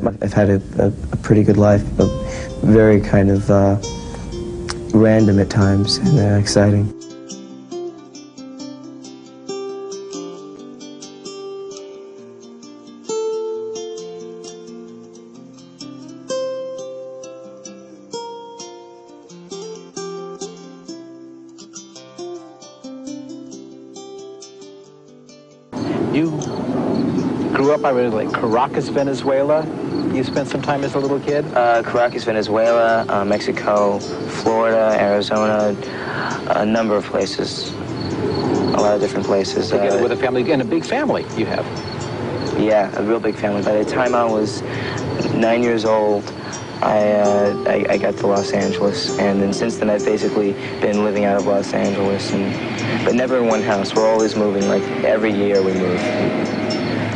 I've had a pretty good life, but very kind of random at times and exciting. You grew up, I really like Caracas, Venezuela. You spent some time as a little kid? Caracas, Venezuela, Mexico, Florida, Arizona, a number of places, a lot of different places. Together with a family, and a big family you have. Yeah, a real big family. By the time I was 9 years old, I got to Los Angeles, and then since then I've basically been living out of Los Angeles, but never in one house. We're always moving, like every year we move.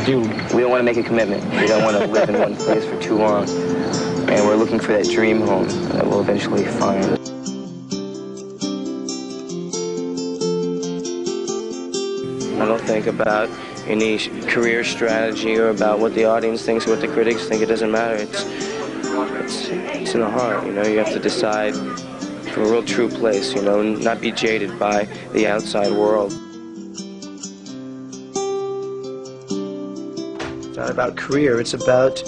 We don't want to make a commitment. We don't want to live in one place for too long, and we're looking for that dream home that we'll eventually find. I don't think about any career strategy or about what the audience thinks or what the critics think. It doesn't matter. It's in the heart, you know. You have to decide for a real true place, you know, and not be jaded by the outside world. It's not about career. It's about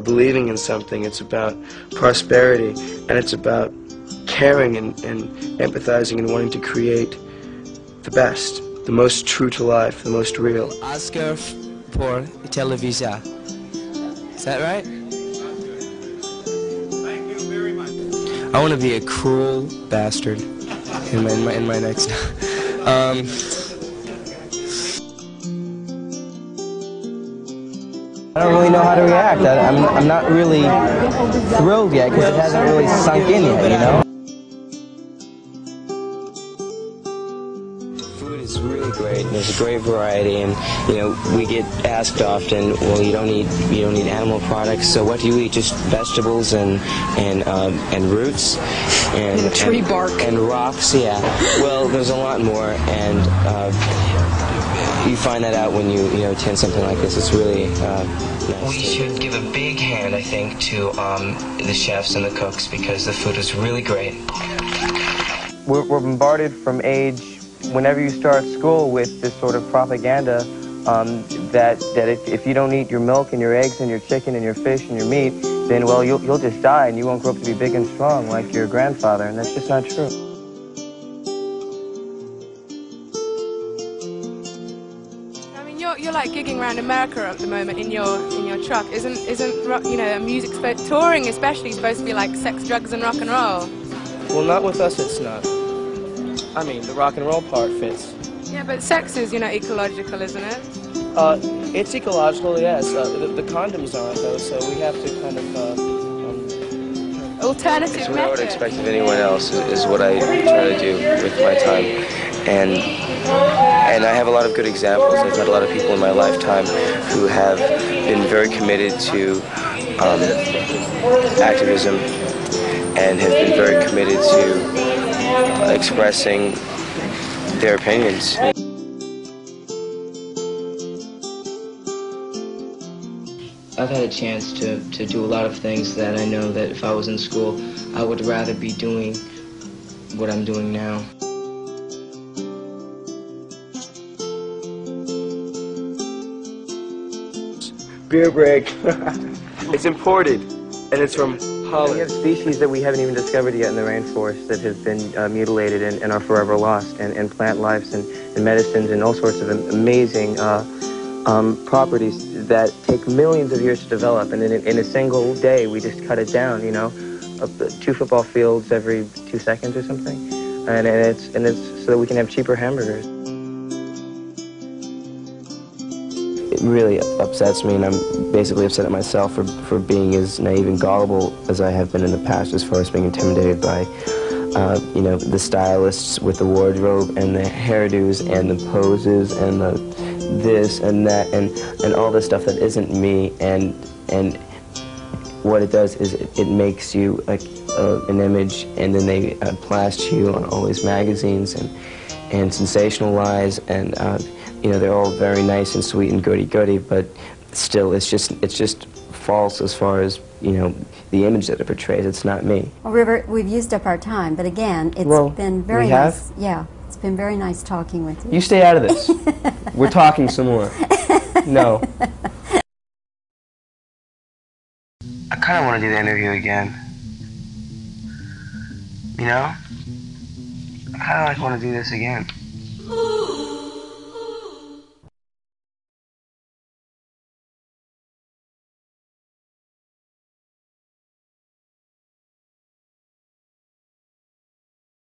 believing in something. It's about prosperity, and it's about caring and empathizing and wanting to create the best, the most true to life, the most real. Oscar for Televisa. Is that right? I want to be a cruel bastard in my next. I don't really know how to react. I'm not really thrilled yet because it hasn't really sunk in yet, you know? Food is really great. There's a great variety, and you know, we get asked often, well, you don't eat animal products, so what do you eat? Just vegetables and roots and tree bark and rocks. Yeah. Well, there's a lot more, and you find that out when you attend something like this. It's really nice. We should give a big hand, I think, to the chefs and the cooks, because the food is really great. We're bombarded from age, whenever you start school, with this sort of propaganda that if you don't eat your milk and your eggs and your chicken and your fish and your meat, then, well, you'll just die and you won't grow up to be big and strong like your grandfather, and that's just not true. I mean, you're like gigging around America at the moment in your truck. Isn't music touring especially supposed to be like sex, drugs, and rock and roll? Well, not with us. It's not. I mean, the rock and roll part fits. Yeah, but sex is, ecological, isn't it? It's ecological, yes. The condoms aren't, though, so we have to kind of... Alternative it's method. what I would expect of anyone else is what I try to do with my time. And I have a lot of good examples. I've met a lot of people in my lifetime who have been very committed to activism and have been very committed to expressing their opinions. I've had a chance to do a lot of things that I know that if I was in school, I would rather be doing what I'm doing now. Beer break. It's imported, and it's from Holland. We have species that we haven't even discovered yet in the rainforest that have been mutilated and are forever lost, and plant lives and medicines and all sorts of amazing properties that take millions of years to develop, and then in a single day we just cut it down, 2 football fields every 2 seconds or something, and it's so that we can have cheaper hamburgers. It really upsets me, and I'm basically upset at myself for being as naive and gullible as I have been in the past, as far as being intimidated by the stylists with the wardrobe and the hairdos and the poses and the this and that and all the stuff that isn't me, and what it does is it makes you like an image, and then they blast you on all these magazines and sensationalize, and they're all very nice and sweet and goody-goody, but still it's just false as far as, you know, the image that it portrays. It's not me. Well, River, we've used up our time, but again, it's been very nice. Yeah, it's been very nice talking with you. You stay out of this. We're talking some more. No. I kind of want to do the interview again. You know? I kind of want to do this again.